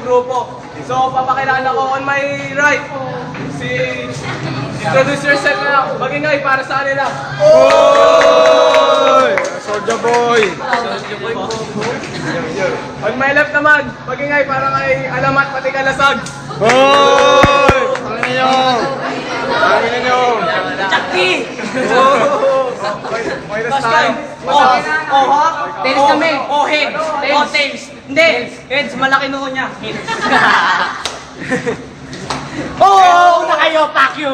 grupo. So, papakilala ko on my right. Introduce yourself na lang. Magingay para sa kanila. Oy! Soulja Boy! On my left naman, magingay para kay Alamat pati Kalasag. Oy! Pangin nyo! Pangin nyo! Chucky! Minus time. Tails kami. Heads. Tails. Hindi. Heads, malaki noo niya. Una kayo, fuck you!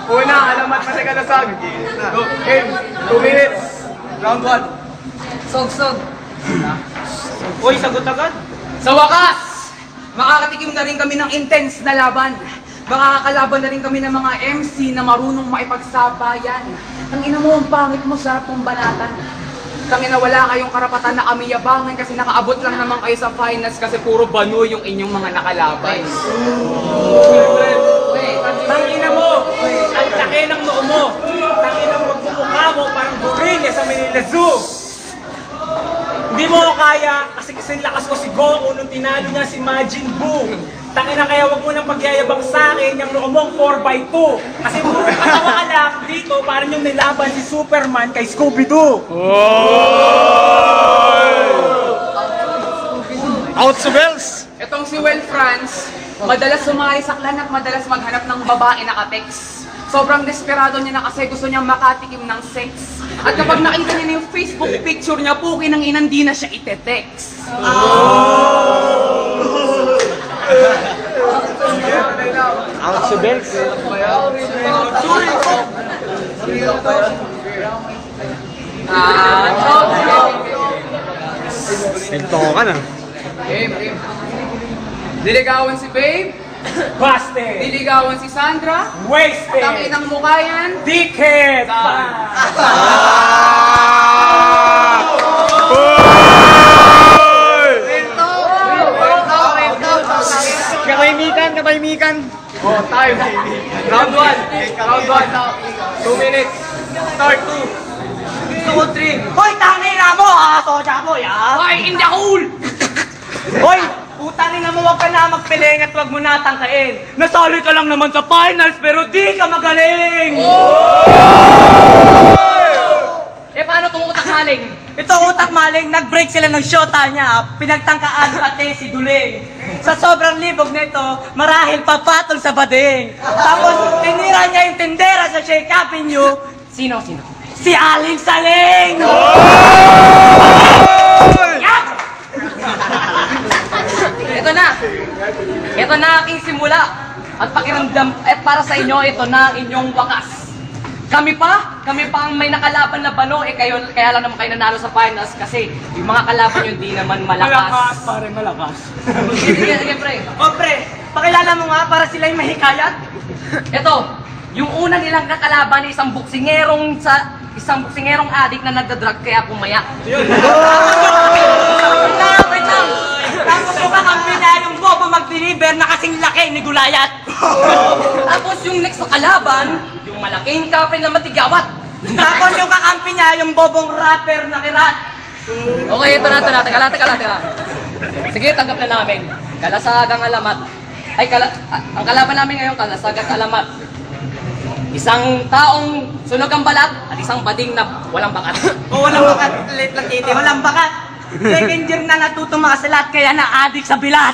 Una, Alamat pati Kalasag. Game, 2 minutes. Round 1. Sog. Uy, sagot agad. Sa wakas, makakatikim na rin kami ng intense na laban. Makakalaban na rin kami ng mga MC na marunong maipagsabayan. Ang ina mo, ang pangit mo sa pambanatan. Tangina, wala kayong karapatan na kami yabangan kasi nakaabot lang naman kayo sa finals kasi puro bano yung inyong mga nakalaban. Tangina mo! Ang laki ng noo mo! Tangina mo, magmumukha mo parang gorilla sa Manila Zoo! Hindi mo ako kaya kasi lakas ko si Goku nung tinalo niya si Majin Buu. Tangina, kaya wag mo nang pagyayabang sa akin yung noo mong 4x2. Kasi puro katawa ka lang dito parang yung nilaban si Superman kay Scooby-Doo. Out sa bells! Itong si Well France, madalas sumali sa klan at madalas maghanap ng babae naka-text. Sobrang desperado niya na kasi gusto niyang makatikim ng sex. At kapag nakita niya na yung Facebook picture niya, puki ng inan, di na siya ite-text. Out sa bells! Nagtoko ka na. Game. Diligawan si Babe, Busted! diligawan si Sandra, Wasted! ang inang mukha yan. Dickhead! Katahimikan! Oh, time. Round 1. Round 1. 2 minutes. Start 2. 2, 3. Hoy, tangina mo ha! Soja boy ha! Hoy, hindi ako cool! Hoy! Putangin na mo, wag ka na magpiling at wag mo natangkain. Nasali ka lang naman sa finals pero di ka magaling! Eh, paano itong utak maling? Ito utak maling, nag-break sila ng shota niya, pinagtangkaan pati si Duling. Sa sobrang libog nito, marahil papatol sa bading. Tapos, tinira niya yung tindera sa Shake Avenue. Sino? Si Aling Saling! Ito na aking simula. At pakiramdam, para sa inyo, ito na ang inyong wakas. Kami pa ang may nakalaban na bano, kaya lang naman kayo nanalo sa finals kasi yung mga kalaban nyo di naman malakas. Malakas, pare, malakas. Sige, pre. O pre, pakilala mo nga para sila'y mahikayat. Ito, yung una nilang nakalaban ay isang buksingerong adik na nagdadrag kaya pumayak. Wait lang! Tapos yung kakampi niya yung bobo mag-deliver na kasing laki ni Gulayat. Tapos yung next na kalaban, yung malaking kapre na matigawat. Tapos yung kakampi niya yung bobong rapper na kirat. Okay, ito na. Teka lang. Sige, tanggap na namin. Kalasagang alamat. Ang kalaban namin ngayon, kalasagang alamat. Isang taong sunog ang balat at isang bading na walang bakat. O walang bakat, late lang titi, walang bakat. Second year na natutuma sa lahat kaya na-addict sa bilat.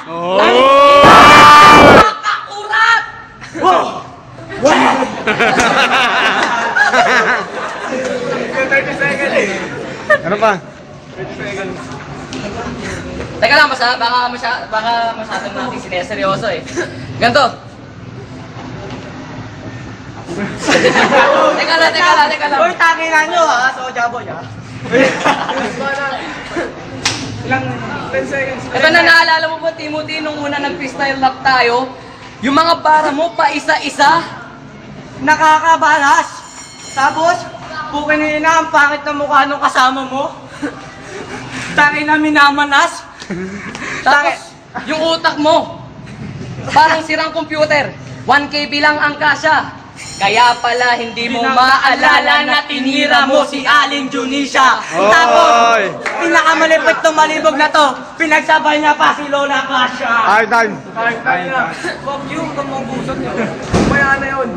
Nakakurat! Wow! 30 seconds. Ano pa? Teka lang, baka masyadong natin sineseryoso eh. Ganto. Teka lang. Uy, tangina nyo ha, Soja Boy ha. Ilang 10 seconds. Ito na, naalala mo po, Timothy, nung una nag-freestyle rap tayo, yung mga bara mo pa isa-isa. Nakakabalas. Tapos, pukin na ang pangit na mukha nung kasama mo. Tangin na minamanas. Tapos, yung utak mo, parang sirang computer. 1KB lang ang kasya. Kaya pala hindi mo maalala na tinira mo si Aling Junisha. Oy! Tapos, pinakamalipit ng malibog na to, pinagsabay niya pa si Lola Pasha. Ay, time. Fuck you, huwag kang manggusan yun. Bayaan na yun.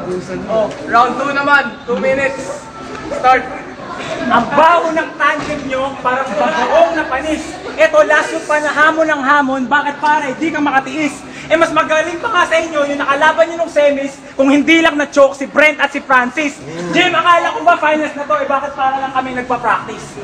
Oh, round 2 naman. 2 minutes. Start. Ang baho ng tandem nyo, parang bagoong na panis. Eto, last yung pa na hamon ng hamon, bakit pare, di ka makatiis? Eh mas magaling pa nga sa inyo yung nakalaban nyo nung semis kung hindi lang na-choke si Brent at si Francis. Jim, akala ko ba finals na to, eh bakit para lang kami nagpa-practice?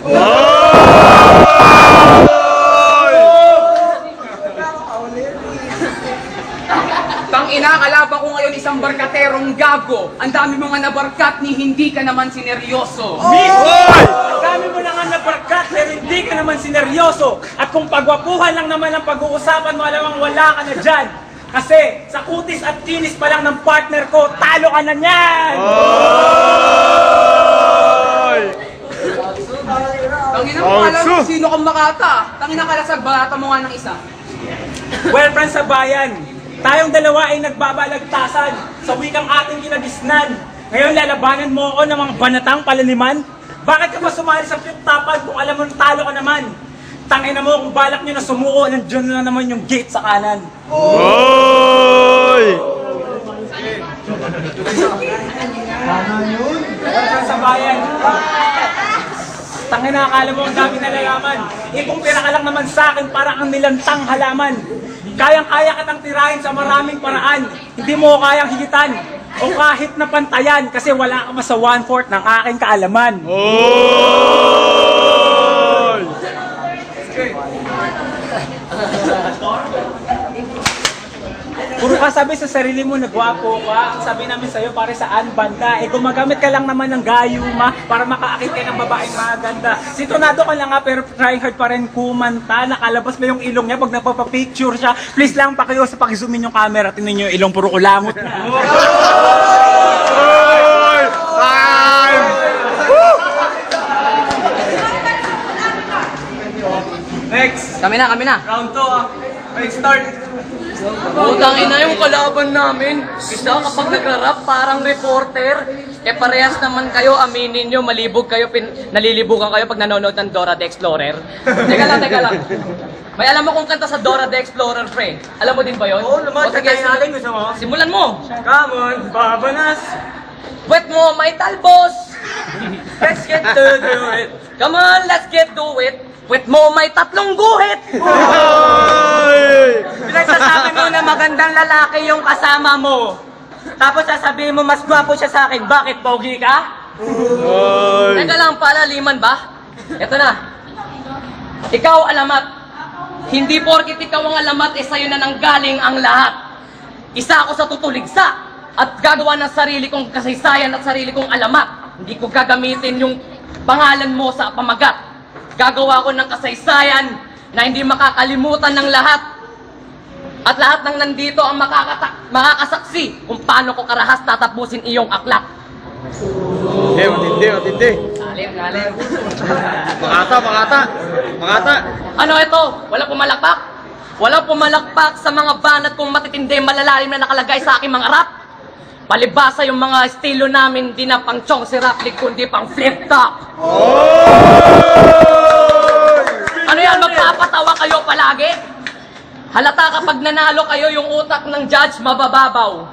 Tangina, kalaban ko ngayon isang barkaterong gago. Ang dami mo nga nabarkat ni hindi ka naman sineryoso. Ang dami mo na nga nabarkat pero hindi ka naman sineryoso. At kung pagwapuhan lang naman ang pag-uusapan mo, alamang wala ka na dyan. Kasi sa kutis at kinis pa lang ng partner ko, talo ka na niyan! Tangina mo, alam mo sino kang makata. Tangina, kalasag, balata mo nga ng isa. Well, friends sa bayan, tayong dalawa ay nagbabalagtasan sa wikang ating kinagisnan. Ngayon lalabanan mo ako ng mga banatang palaliman? Bakit ka ba sumali sa flip-topan kung alam mo talo ka naman? Tangina mo kung balak nyo na sumuko, nandiyan na naman yung gate sa kanan. Oy! Friends sa bayan, tangina, akala mo ang dami nalalaman. Ipong pira ka lang naman sa akin para ang nilantang halaman. Kayang-kaya kitang tirahin sa maraming paraan. Hindi mo ko kayang higitan o kahit na pantayan kasi wala ka mas sa 1/4 ng aking kaalaman. Oy! Puro ka sabi sa sarili mo na gwapo ka. Ang sabi namin sa'yo pare saan banda. Eh gumagamit ka lang naman ng gayuma para makaakit ka ng babaeng maganda. Sintonado ka lang nga pero trying hard pa rin kumanta. Nakalabas ba yung ilong niya pag napapapicture siya? Please lang pakiyo sa pakizoomin yung camera. Tingnan nyo yung ilong puro kulangot na. Oy! Time! Next. Kami na. Round 2 ah. Okay, start. Utang ina yung kalaban namin. Isa kapag nagra-rap parang reporter. Eh parehas naman kayo, aminin nyo, malibog kayo, nalilibugan kayo pag nanonood ng Dora the Explorer. Teka lang. May alam mo kung kanta sa Dora the Explorer, pre? Alam mo din ba yun? Oo naman, sige, kantahin natin, gusto mo? Simulan mo. Come on, babanas. Wet mo, may talbos. Let's get to do it. Come on, let's get to it. Wet mo, may 3 guhit. Oy! Pinagsasabi mo na magandang lalaki yung kasama mo. Tapos sasabihin mo, mas gwapo siya sa akin. Bakit? Pogi ka? Oy! Teka lang, palaliman ba? Eto na. Ikaw, alamat. Hindi porkit ikaw ang alamat, eh sa'yo na nanggaling ang lahat. Isa ako sa tutuligsa at gagawa ng sarili kong kasaysayan at sarili kong alamat. Hindi ko gagamitin yung pangalan mo sa pamagat. Gagawa ko ng kasaysayan na hindi makakalimutan ng lahat. At lahat ng nandito ang makakasaksi kung paano ko karahas tatapusin iyong aklat. Matindi. Lalim. Makata. Ano ito? Walang pumalakpak? Walang pumalakpak sa mga banat kong matitindi malalalim na nakalagay sa aking mga rap. Palibasa yung mga estilo namin, di na pang chong si Raplik, kundi pang flip-top. Ano yan, magpapatawa kayo palagi? Halata kapag nanalo kayo, yung utak ng judge mabababaw.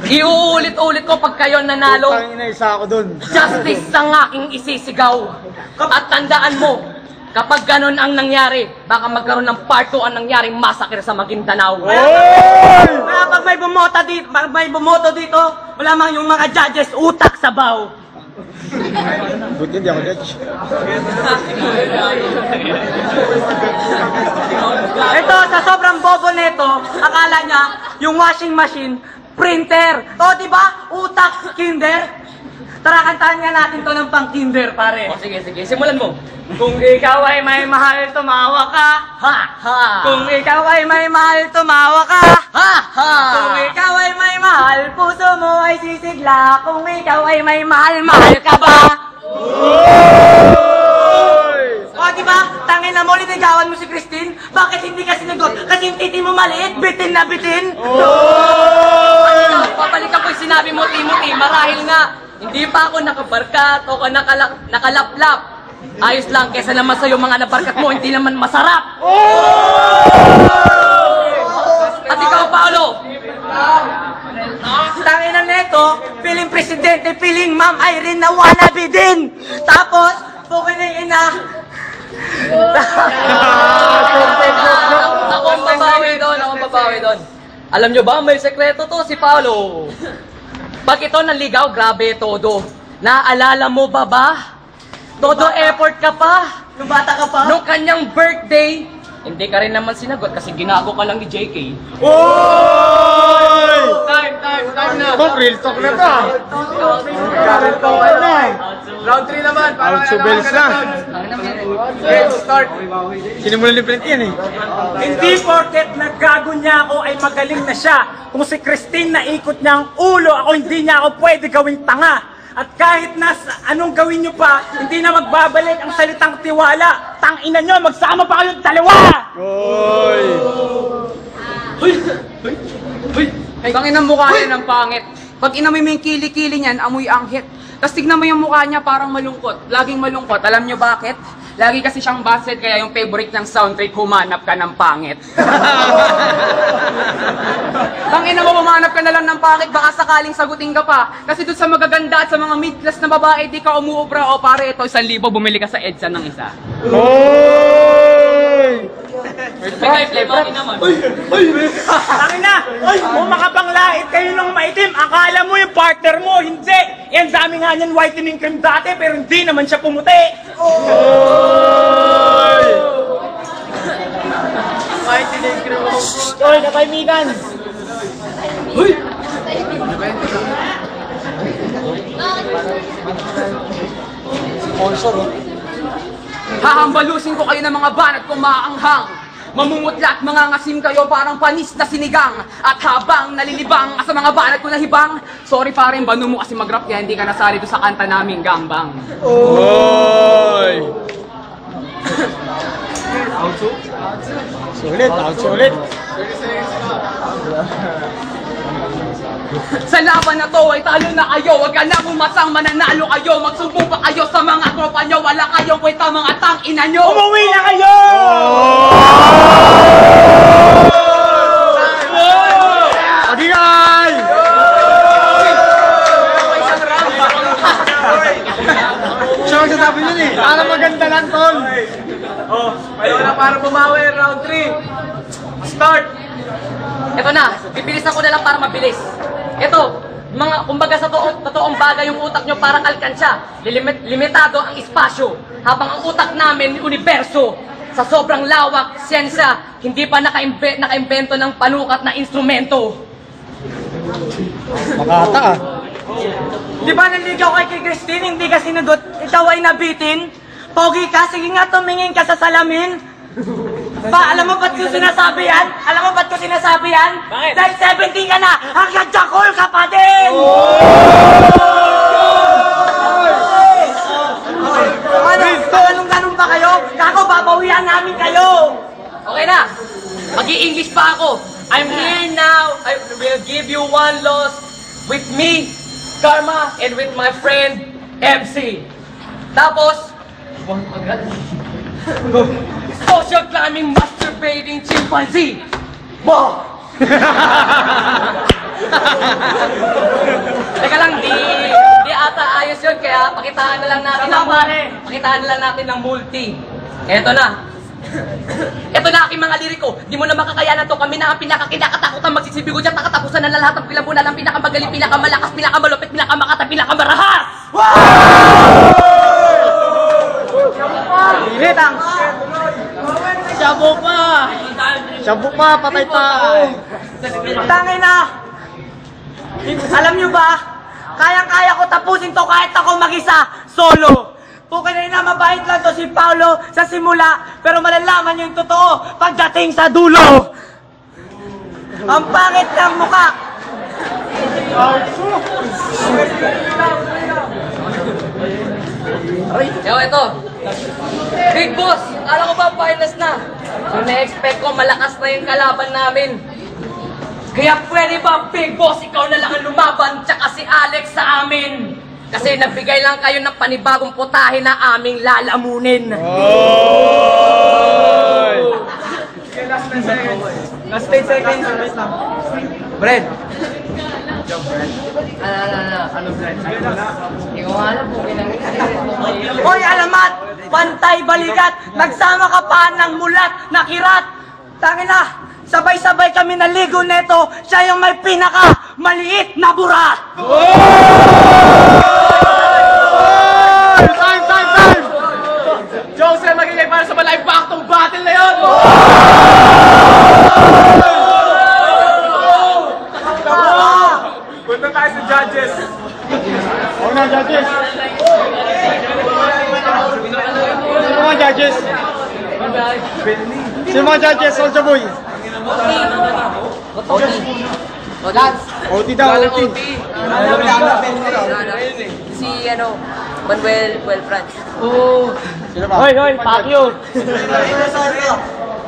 Iuulit-ulit ko pag kayo nanalo, Tangina, isa ako dun. justice ang aking isisigaw. At tandaan mo, kapag ganun ang nangyari, baka magkaroon ng part 2 ang nangyaring masakir sa Maguindanao. Kaya pag may bumoto dito, wala mang yung mga judges utak sa baw. Buti hindi ako judge. Ito, sa sobrang bobo nito, akala niya, yung washing machine, printer. O, di ba? Utak, kinder. Tara, kantahan nga natin to ng pang kinder, pare. O, sige, simulan mo. Kung ikaw ay may mahal, tumawa ka. Ha, ha. Kung ikaw ay may mahal, tumawa ka. Ha, ha. Kung ikaw ay may mahal, puso mo ay sisigla. Kung ikaw ay may mahal, mahal ka ba? O, di ba? Tangin na mo, linigawan mo si Christine. Bakit hindi ka sinagot? Kasi yung titi mo maliit, bitin na bitin. Papalikan ko yung sinabi mo, Timothy. Marahil nga, hindi pa ako nakabarkat o nakalaplap. Ayos lang, kesa naman sa'yo mga nabarkat mo, hindi naman masarap. At ikaw, Paolo. Tangin na neto, piling presidente, piling Ma'am Irene na wannabe din. Tapos, pukin na yung ina. Ako ang babawi doon. Alam nyo ba, may sekreto to si Paolo. Pag ito naligaw, grabe todo. Naalala mo ba? Todo effort ka pa. Nung bata ka pa? Nung kanyang birthday, hindi ka rin naman sinagot kasi ginago ka lang ni JK. Oy! Time na. Kung real talk na to ah. Real talk na. Round 3 naman. Para Round 2 bells na. Okay, start. Sinimulan ni Brent yan eh. Hindi porket naggago niya ako ay magaling na siya. Kung si Christine naikot niya ang ulo, ako hindi niya ako pwede gawing tanga. At kahit anong gawin niyo pa, hindi na magbabalik ang salitang tiwala. Tangina niyo, magsama pa kayong dalawa! Oy! Tangin ang mukha niya ng pangit. Pag inamoy mo yung kili-kili niyan, amoy anghit. Tapos tignan mo yung mukha niya parang malungkot. Laging malungkot. Alam niyo bakit? Lagi kasi siyang basset, kaya yung favorite niyang soundtrack, humanap ka ng pangit. Tangina mo, humanap ka na lang ng pangit, baka sakaling sagutin ka pa. Kasi doon sa magaganda at sa mga mid-class na babae, di ka umuubra. O pare, ito 1,000, bumili ka sa EDSA ng isa. Oy! May flavor naman. Tangina! Kung makapanglait kayo ng maitim, akala mo yung partner mo, hindi! Yan dami nga niyan whitening cream dati, pero hindi naman siya pumuti! Oy! Whitening cream. Oy, katahimikan! Hahambalusin ko kayo ng mga banat kung maaanghang. Mamumutla at mga ngasim kayo parang panis na sinigang. At habang nalilibang sa mga banat ko na hibang, sorry parin, bano mo kasi mag-rap kaya hindi ka nasali doon sa kanta naming gangbang. Oy! Sulit. Sa laban na to ay talo na kayo. Huwag ka na umasang mananalo kayo. Magsumbong pa kayo sa mga tropa nyo. Wala kayong kwenta mga tangina nyo. Umuwi na kayo! Pagingay! Siya magsasabi yun eh. Para maganda lang, tol. Ayaw na para bumawi. Round 3. Start. Ito na, bibilisan ko na lang para mabilis. Ito, kumbaga sa totoong bagay yung utak nyo parang alkansya. Limitado ang espasyo. Habang ang utak namin, universo. Sa sobrang lawak, siyensya, hindi pa nakaimbento ng panukat na instrumento. Makata ah. Di ba naligaw kay Christine, hindi ka sinagot, ikaw ay nabitin? Pogi ka, sige nga tumingin ka sa salamin. Alam mo ba't ko sinasabi yan? Bakit? Dahil 17 ka na, hanggang Jakol ka pa din! Anong ganun ba kayo? Kako, babawian namin kayo! Okay na, mag-i-English pa ako. I'm here now, I will give you one loss with me, Karma, and with my friend, MC. Tapos, social climbing, masturbating chimpanzee. Wow! Teka lang, di ata ayos yun, kaya pakitaan na lang natin ng multi. Eto na. Ito na aking mga liriko. Di mo na makakayanan to. Kami na ang pinakakinakatakutan. Magsisibigo dyan. Nakatapusan na lahat ng pilabunan. Ang pinakamagaling, pinakamalakas, pinakamalupit, pinakamakata, pinakamarahas! Init ang. Shabu pa, patay pa. Tangay na! Alam nyo ba? Kayang-kaya ko tapusin to kahit ako mag-isa, solo! Pukin na mabait lang to si Paolo sa simula, pero malalaman nyo yung totoo pagdating sa dulo! Ang pangit ng mukha! Yo, ito. Big Boss, alam ko ba finals na? So na-expect ko malakas na yung kalaban namin. Kaya pwede ba, Big Boss, ikaw na lang ang lumaban, tsaka si Alex sa amin? Kasi nagbigay lang kayo ng panibagong putahe na aming lalamunin. Last 10 seconds. Last 10 seconds. Brad. Ano, Brad? Hindi ko nga alam kung pinag-iisip. Hoy, alamat! Pantay balikat! Nagsama ka pa ng mulat na kirat! Tangina! Sabay-sabay kami naligo neto, siya yung may pinaka-maliit na burat! Time! Jose magiging para sa malay back-to battle na yun! Punta tayo sa judges. Ako na, judges. Sino mga judges? Sino mga judges, Soldier Boy? Lance. OT daw, OT. Si Manuel Franz. Sino ba? Hoy, fuck you!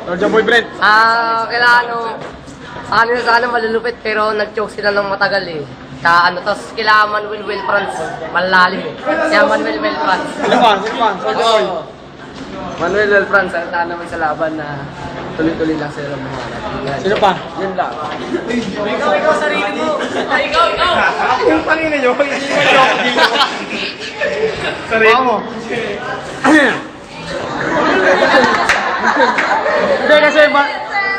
Soldier Boy Brent. Kailangan sana malulupit pero nag-choke sila ng matagal eh. Tapos kailangan Manuel Franz, malalim eh. Siya Manuel Franz. Sino ba? Soldier Boy. Manuel Franz, ang taan naman sa laban na tuloy-tuloy lang sila mga Sino pa? Yun lang. Ikaw, sarili mo! Ikaw! Yung pangina nyo, hindi mo joke dito. Sarili mo. Hindi kasi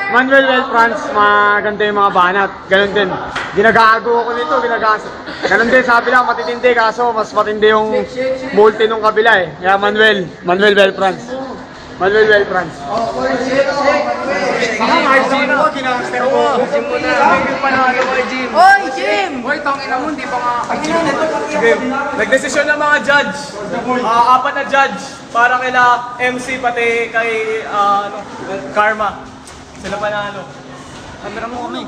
Manuel L. Franz, maganda yung mga banat. Ganon din. Ginagago ako nito, ganon din, sabi lang matitindi kaso mas matindi yung multi nung kabila eh. Kaya Manuel L. Franz. Manuel L. Franz. Hoy, Jim! Nagdesisyon ng mga judge. Apat na judge. Para kila MC pati kay Karma. Sila panalo. Camera mo kami.